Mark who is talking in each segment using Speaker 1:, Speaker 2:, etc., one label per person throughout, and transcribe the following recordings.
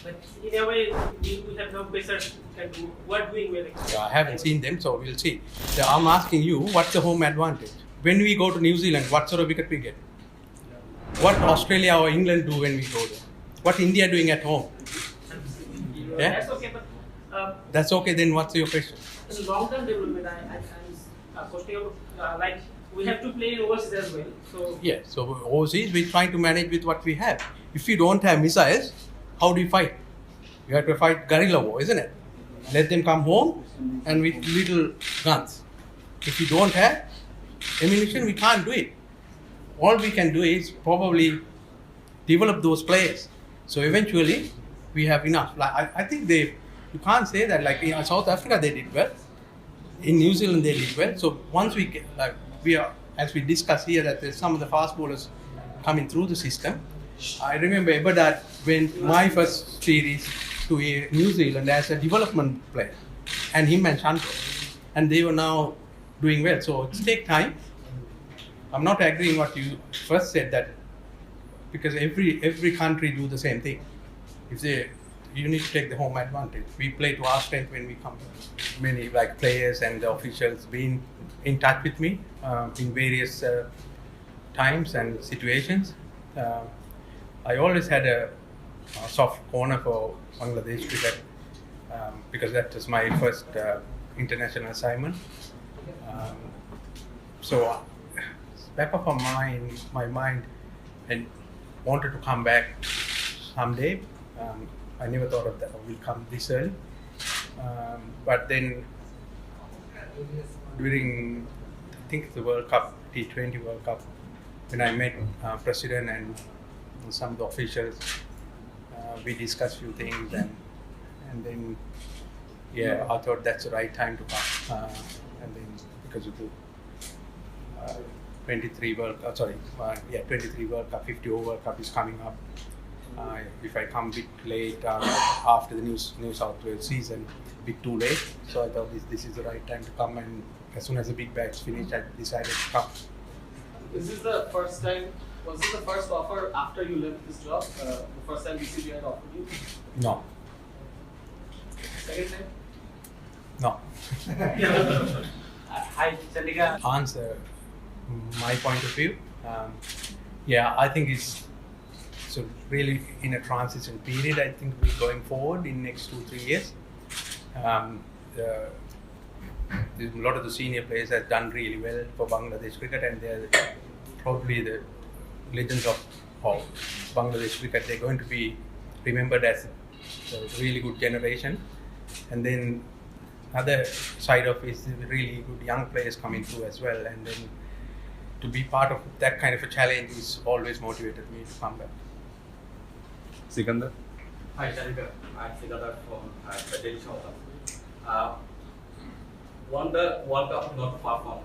Speaker 1: But in a way, we have no players can do what doing well.
Speaker 2: I haven't seen them, so we'll see. So I'm asking you, what's the home advantage? When we go to New Zealand, what sort of wicket we get? What Australia or England do when we go there? What India doing at home? Yeah?
Speaker 1: That's okay, but
Speaker 2: That's okay, then what's your question?
Speaker 1: in long-term development, I'm questioning like we have to play in overseas as well. So
Speaker 2: Yeah, so overseas, we're trying to manage with what we have. If we don't have missiles, how do you fight? You have to fight guerrilla war, isn't it? Let them come home and with little guns. If we don't have ammunition, we can't do it. All we can do is probably develop those players. So eventually, we have enough. Like I think you can't say that like in South Africa they did well. In New Zealand they did well. So once we get, like we are, as we discussed here, that there's some of the fast bowlers coming through the system. I remember Ebadad went my first series to New Zealand as a development player, and him and Shanto, and they were now doing well. So it takes time. I'm not agreeing what you first said, that because every country do the same thing. If you need to take the home advantage. We play to our strength when we come. Many like players and the officials been in touch with me in various times and situations. I always had a soft corner for Bangladesh cricket because that was my first international assignment. So back of my mind, and wanted to come back someday. I never thought of that will come this early. But then during, I think the World Cup, T20 World Cup, when I met President and some of the officials, we discussed few things, and then I thought that's the right time to come. And then because of the 23 World Cup, 23 World Cup, 50 over World Cup is coming up. If I come a bit late after the New South Wales season, a bit too late. So I thought this is the right time to come, and as soon as the big batch finished, I decided to come.
Speaker 3: Is this the first time? Was this the first offer after you left this job? The first time BCB had offered you?
Speaker 2: No.
Speaker 3: Second time?
Speaker 2: No.
Speaker 1: hi, Chandika.
Speaker 2: Answer my point of view. I think it's so really in a transition period. I think we're going forward in next 2-3 years. A lot of the senior players have done really well for Bangladesh cricket, and they're probably the legends of Bangladesh cricket. They're going to be remembered as a really good generation. And then other side of it is the really good young players coming through as well. And then to be part of that kind of a challenge is always motivated me to come back.
Speaker 4: Sikandar?
Speaker 5: Hi, Shanika. I'm Sikandar from the Daily Show. Won the World Cup not far from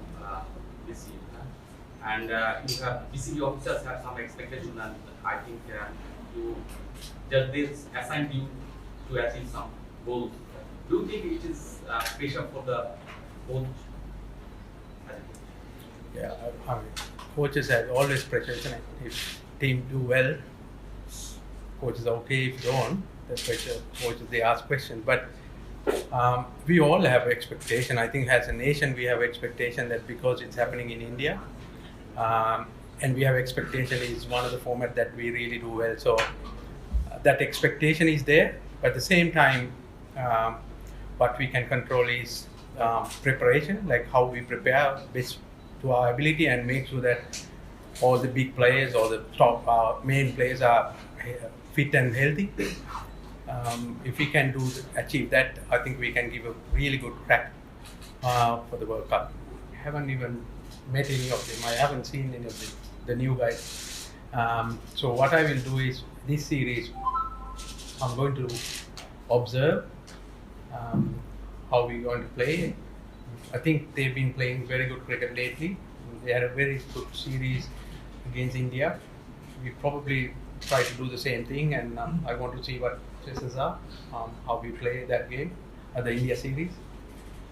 Speaker 5: this year. And you have BCB officers have some expectation, and I think this assigned you to achieve some goals. Do you think it is pressure for the coach?
Speaker 2: Yeah, I mean, coaches have always pressure, isn't it? If team do well, coaches are okay. If don't, the pressure, coaches they ask questions. But we all have expectation. I think as a nation we have expectation that because it's happening in India, and we have expectation is one of the format that we really do well. So that expectation is there. But at the same time, what we can control is preparation, like how we prepare best to our ability and make sure that all the big players or the top main players are fit and healthy. If we can achieve that, I think we can give a really good crack for the World Cup. I haven't even met any of them. I haven't seen any of the new guys. So what I will do is this series, I'm going to observe how we're going to play. I think they've been playing very good cricket lately. They had a very good series against India. We probably try to do the same thing, and I want to see what chances are, how we play that game, the India series.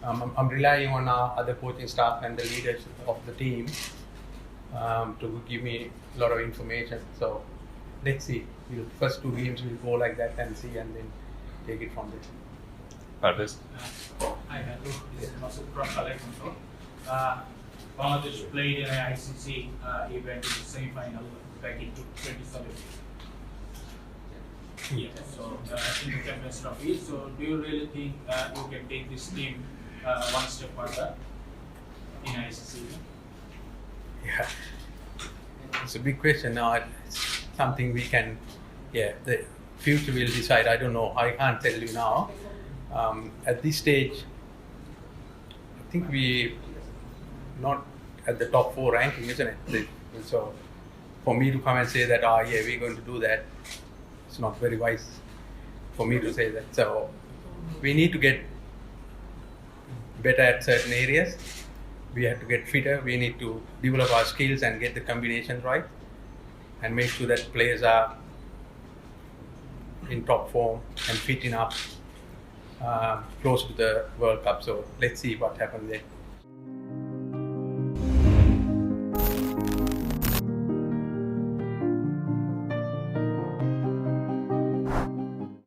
Speaker 2: I'm relying on our other coaching staff and the leaders of the team to give me a lot of information. So let's see. First 2 games we'll go like that and see, and then take it from there.
Speaker 4: Parvez?
Speaker 6: Hi, hello. This is Masood from Collector. Bangladesh played in an ICC event in the semi-final back in 2017. Yeah, so in the Champions Trophy. So, do you really think you can take this team one step further in ICC?
Speaker 2: Yeah, it's a big question. Now, it's something we can, the future will decide. I don't know. I can't tell you now. At this stage, I think we not at the top 4 ranking, isn't it? So, for me to come and say that, we're going to do that, it's not very wise for me to say that. So, we need to get better at certain areas. We have to get fitter. We need to develop our skills and get the combination right, and make sure that players are in top form and fit enough, close to the World Cup. So let's see what happens there.